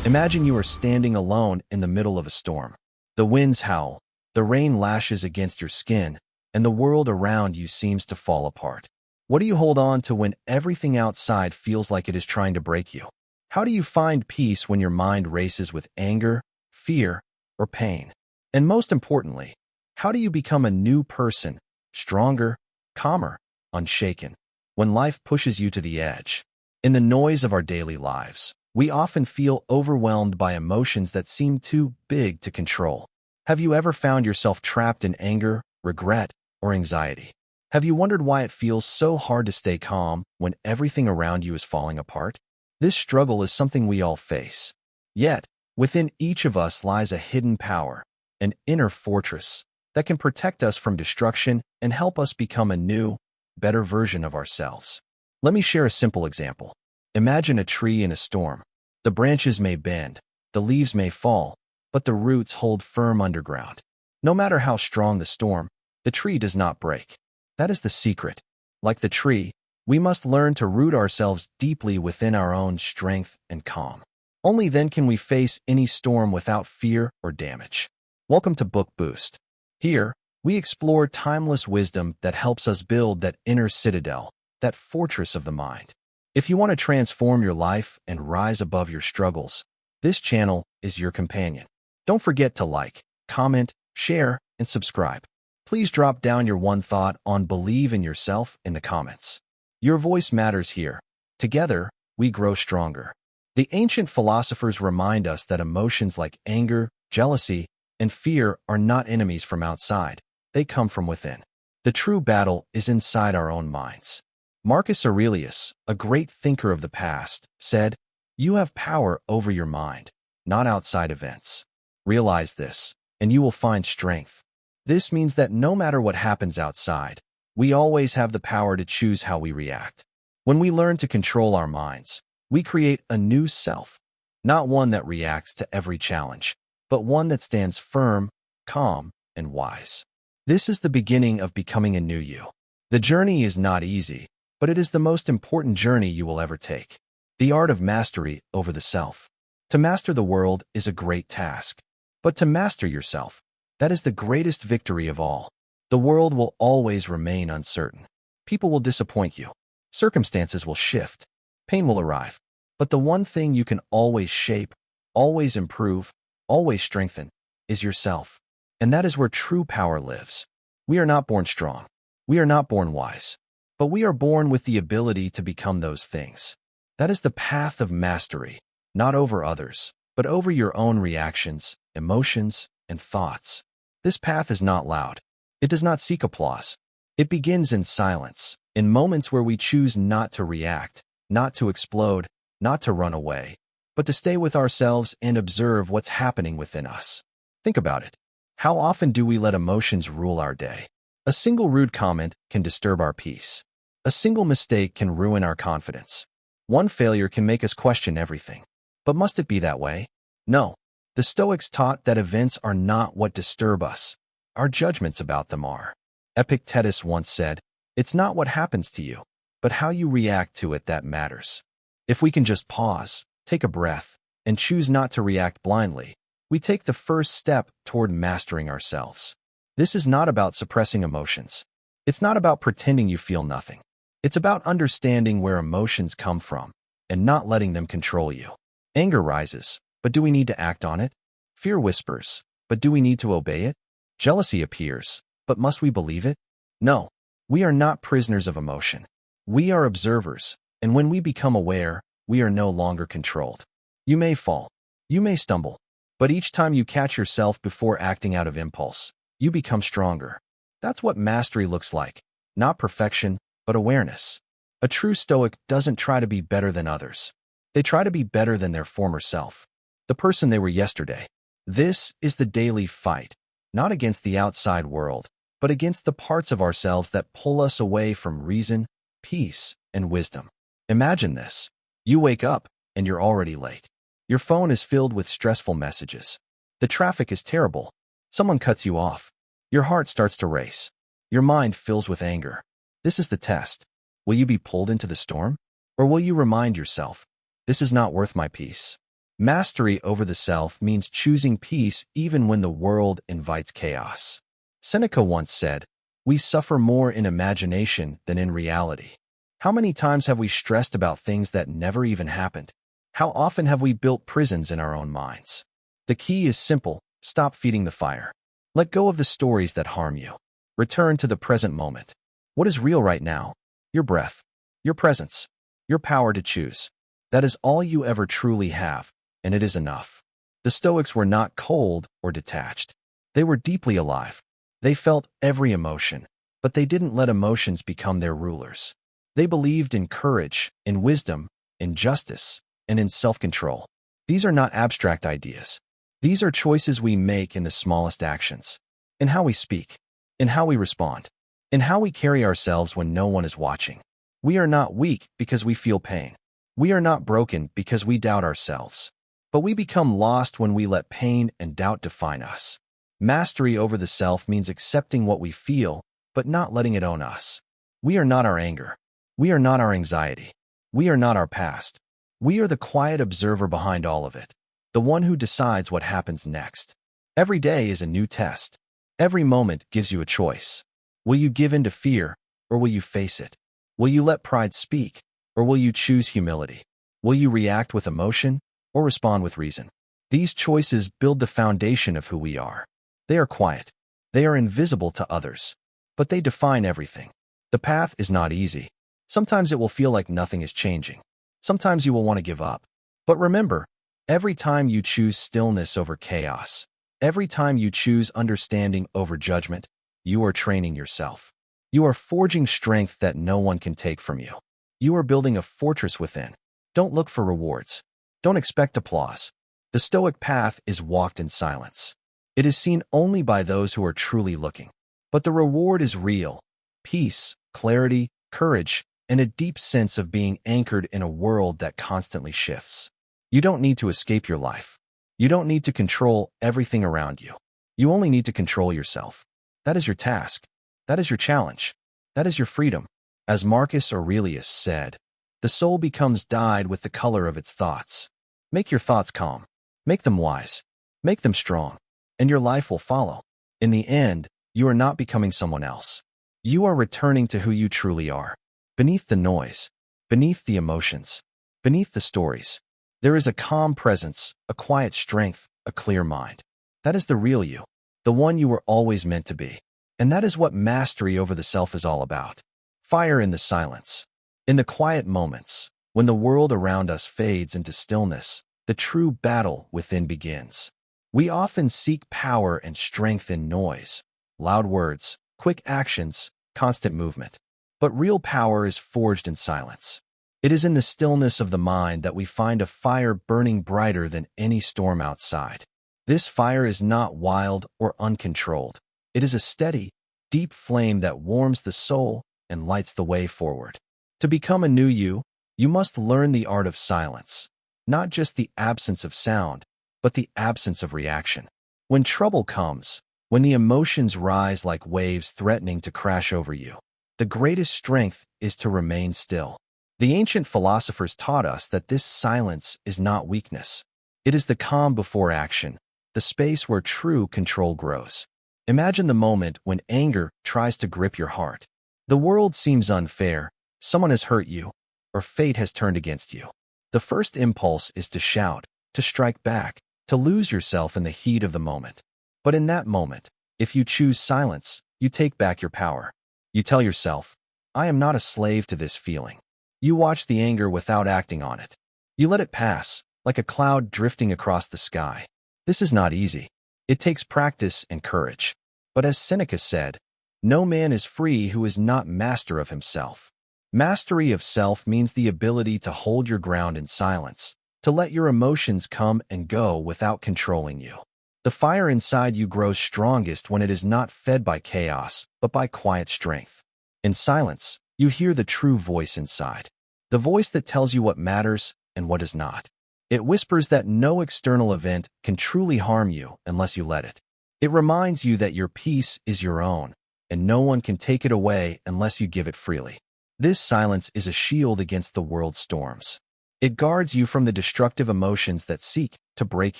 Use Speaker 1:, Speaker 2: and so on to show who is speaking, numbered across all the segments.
Speaker 1: Imagine you are standing alone in the middle of a storm. The winds howl, the rain lashes against your skin, and the world around you seems to fall apart. What do you hold on to when everything outside feels like it is trying to break you? How do you find peace when your mind races with anger, fear, or pain? And most importantly, how do you become a new person, stronger, calmer, unshaken, when life pushes you to the edge? In the noise of our daily lives, we often feel overwhelmed by emotions that seem too big to control. Have you ever found yourself trapped in anger, regret, or anxiety? Have you wondered why it feels so hard to stay calm when everything around you is falling apart? This struggle is something we all face. Yet, within each of us lies a hidden power, an inner fortress that can protect us from destruction and help us become a new, better version of ourselves. Let me share a simple example. Imagine a tree in a storm. The branches may bend, the leaves may fall, but the roots hold firm underground. No matter how strong the storm, the tree does not break. That is the secret. Like the tree, we must learn to root ourselves deeply within our own strength and calm. Only then can we face any storm without fear or damage. Welcome to Book Boost. Here, we explore timeless wisdom that helps us build that inner citadel, that fortress of the mind. If you want to transform your life and rise above your struggles, this channel is your companion. Don't forget to like, comment, share, and subscribe. Please drop down your one thought on believe in yourself in the comments. Your voice matters here. Together, we grow stronger. The ancient philosophers remind us that emotions like anger, jealousy, and fear are not enemies from outside. They come from within. The true battle is inside our own minds. Marcus Aurelius, a great thinker of the past, said, "You have power over your mind, not outside events. Realize this, and you will find strength." This means that no matter what happens outside, we always have the power to choose how we react. When we learn to control our minds, we create a new self, not one that reacts to every challenge, but one that stands firm, calm, and wise. This is the beginning of becoming a new you. The journey is not easy, but it is the most important journey you will ever take. The art of mastery over the self. To master the world is a great task, but to master yourself, that is the greatest victory of all. The world will always remain uncertain. People will disappoint you. Circumstances will shift. Pain will arrive. But the one thing you can always shape, always improve, always strengthen, is yourself. And that is where true power lives. We are not born strong. We are not born wise. But we are born with the ability to become those things. That is the path of mastery, not over others, but over your own reactions, emotions, and thoughts. This path is not loud. It does not seek applause. It begins in silence, in moments where we choose not to react, not to explode, not to run away, but to stay with ourselves and observe what's happening within us. Think about it. How often do we let emotions rule our day? A single rude comment can disturb our peace. A single mistake can ruin our confidence. One failure can make us question everything. But must it be that way? No. The Stoics taught that events are not what disturb us. Our judgments about them are. Epictetus once said, "It's not what happens to you, but how you react to it that matters." If we can just pause, take a breath, and choose not to react blindly, we take the first step toward mastering ourselves. This is not about suppressing emotions. It's not about pretending you feel nothing. It's about understanding where emotions come from and not letting them control you. Anger rises, but do we need to act on it? Fear whispers, but do we need to obey it? Jealousy appears, but must we believe it? No, we are not prisoners of emotion. We are observers, and when we become aware, we are no longer controlled. You may fall, you may stumble, but each time you catch yourself before acting out of impulse, you become stronger. That's what mastery looks like, not perfection, but awareness. A true Stoic doesn't try to be better than others. They try to be better than their former self, the person they were yesterday. This is the daily fight, not against the outside world, but against the parts of ourselves that pull us away from reason, peace, and wisdom. Imagine this. You wake up, and you're already late. Your phone is filled with stressful messages. The traffic is terrible. Someone cuts you off. Your heart starts to race. Your mind fills with anger. This is the test. Will you be pulled into the storm? Or will you remind yourself, this is not worth my peace? Mastery over the self means choosing peace even when the world invites chaos. Seneca once said, "We suffer more in imagination than in reality." How many times have we stressed about things that never even happened? How often have we built prisons in our own minds? The key is simple: stop feeding the fire. Let go of the stories that harm you. Return to the present moment. What is real right now? Your breath, your presence, your power to choose. That is all you ever truly have, and it is enough. The Stoics were not cold or detached. They were deeply alive. They felt every emotion, but they didn't let emotions become their rulers. They believed in courage, in wisdom, in justice, and in self-control. These are not abstract ideas. These are choices we make in the smallest actions, in how we speak, in how we respond, in how we carry ourselves when no one is watching. We are not weak because we feel pain. We are not broken because we doubt ourselves. But we become lost when we let pain and doubt define us. Mastery over the self means accepting what we feel, but not letting it own us. We are not our anger. We are not our anxiety. We are not our past. We are the quiet observer behind all of it, the one who decides what happens next. Every day is a new test. Every moment gives you a choice. Will you give in to fear, or will you face it? Will you let pride speak, or will you choose humility? Will you react with emotion, or respond with reason? These choices build the foundation of who we are. They are quiet. They are invisible to others, but they define everything. The path is not easy. Sometimes it will feel like nothing is changing. Sometimes you will want to give up. But remember, every time you choose stillness over chaos, every time you choose understanding over judgment, you are training yourself. You are forging strength that no one can take from you. You are building a fortress within. Don't look for rewards. Don't expect applause. The Stoic path is walked in silence. It is seen only by those who are truly looking. But the reward is real: peace, clarity, courage, and a deep sense of being anchored in a world that constantly shifts. You don't need to escape your life. You don't need to control everything around you. You only need to control yourself. That is your task. That is your challenge. That is your freedom. As Marcus Aurelius said, the soul becomes dyed with the color of its thoughts. Make your thoughts calm. Make them wise. Make them strong. And your life will follow. In the end, you are not becoming someone else. You are returning to who you truly are. Beneath the noise, beneath the emotions, beneath the stories, there is a calm presence, a quiet strength, a clear mind. That is the real you, the one you were always meant to be. And that is what mastery over the self is all about. Fire in the silence. In the quiet moments, when the world around us fades into stillness, the true battle within begins. We often seek power and strength in noise, loud words, quick actions, constant movement. But real power is forged in silence. It is in the stillness of the mind that we find a fire burning brighter than any storm outside. This fire is not wild or uncontrolled. It is a steady, deep flame that warms the soul and lights the way forward. To become a new you, you must learn the art of silence, not just the absence of sound, but the absence of reaction. When trouble comes, when the emotions rise like waves threatening to crash over you, the greatest strength is to remain still. The ancient philosophers taught us that this silence is not weakness. It is the calm before action, the space where true control grows. Imagine the moment when anger tries to grip your heart. The world seems unfair, someone has hurt you, or fate has turned against you. The first impulse is to shout, to strike back, to lose yourself in the heat of the moment. But in that moment, if you choose silence, you take back your power. You tell yourself, I am not a slave to this feeling. You watch the anger without acting on it. You let it pass, like a cloud drifting across the sky. This is not easy. It takes practice and courage. But as Seneca said, no man is free who is not master of himself. Mastery of self means the ability to hold your ground in silence, to let your emotions come and go without controlling you. The fire inside you grows strongest when it is not fed by chaos, but by quiet strength. In silence, you hear the true voice inside, the voice that tells you what matters and what does not. It whispers that no external event can truly harm you unless you let it. It reminds you that your peace is your own, and no one can take it away unless you give it freely. This silence is a shield against the world's storms. It guards you from the destructive emotions that seek to break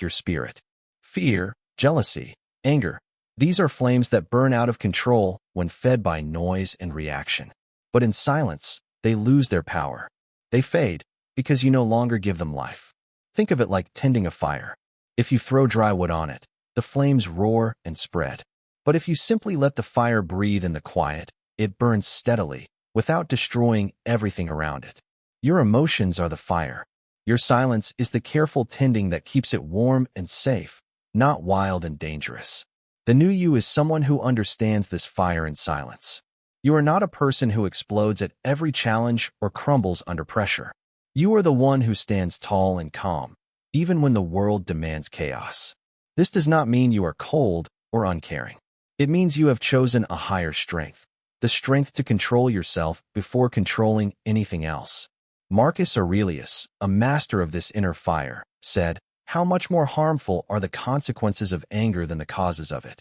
Speaker 1: your spirit. Fear, jealousy, anger. These are flames that burn out of control when fed by noise and reaction. But in silence, they lose their power. They fade because you no longer give them life. Think of it like tending a fire. If you throw dry wood on it, the flames roar and spread. But if you simply let the fire breathe in the quiet, it burns steadily, without destroying everything around it. Your emotions are the fire. Your silence is the careful tending that keeps it warm and safe, not wild and dangerous. The new you is someone who understands this fire in silence. You are not a person who explodes at every challenge or crumbles under pressure. You are the one who stands tall and calm, even when the world demands chaos. This does not mean you are cold or uncaring. It means you have chosen a higher strength, the strength to control yourself before controlling anything else. Marcus Aurelius, a master of this inner fire, said, "How much more harmful are the consequences of anger than the causes of it?"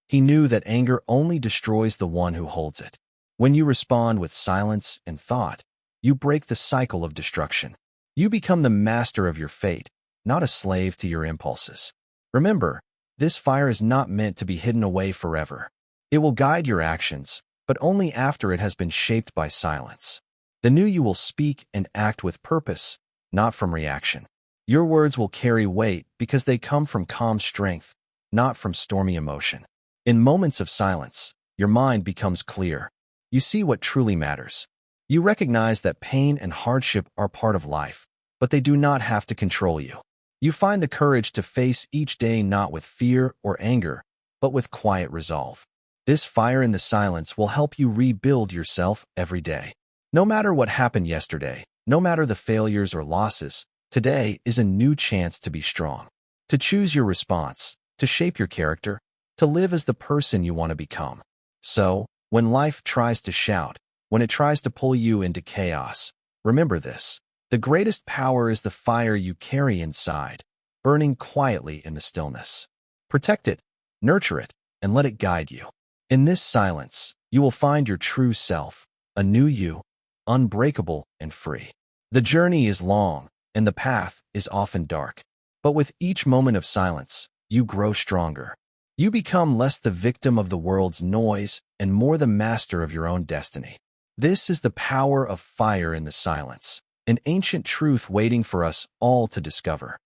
Speaker 1: He knew that anger only destroys the one who holds it. When you respond with silence and thought, you break the cycle of destruction. You become the master of your fate, not a slave to your impulses. Remember, this fire is not meant to be hidden away forever. It will guide your actions, but only after it has been shaped by silence. The new you will speak and act with purpose, not from reaction. Your words will carry weight because they come from calm strength, not from stormy emotion. In moments of silence, your mind becomes clear. You see what truly matters. You recognize that pain and hardship are part of life, but they do not have to control you. You find the courage to face each day not with fear or anger, but with quiet resolve. This fire in the silence will help you rebuild yourself every day. No matter what happened yesterday, no matter the failures or losses, today is a new chance to be strong, to choose your response, to shape your character, to live as the person you want to become. So, when life tries to shout, when it tries to pull you into chaos, remember this: the greatest power is the fire you carry inside, burning quietly in the stillness. Protect it, nurture it, and let it guide you. In this silence, you will find your true self, a new you, unbreakable and free. The journey is long, and the path is often dark. But with each moment of silence, you grow stronger. You become less the victim of the world's noise and more the master of your own destiny. This is the power of fire in the silence, an ancient truth waiting for us all to discover.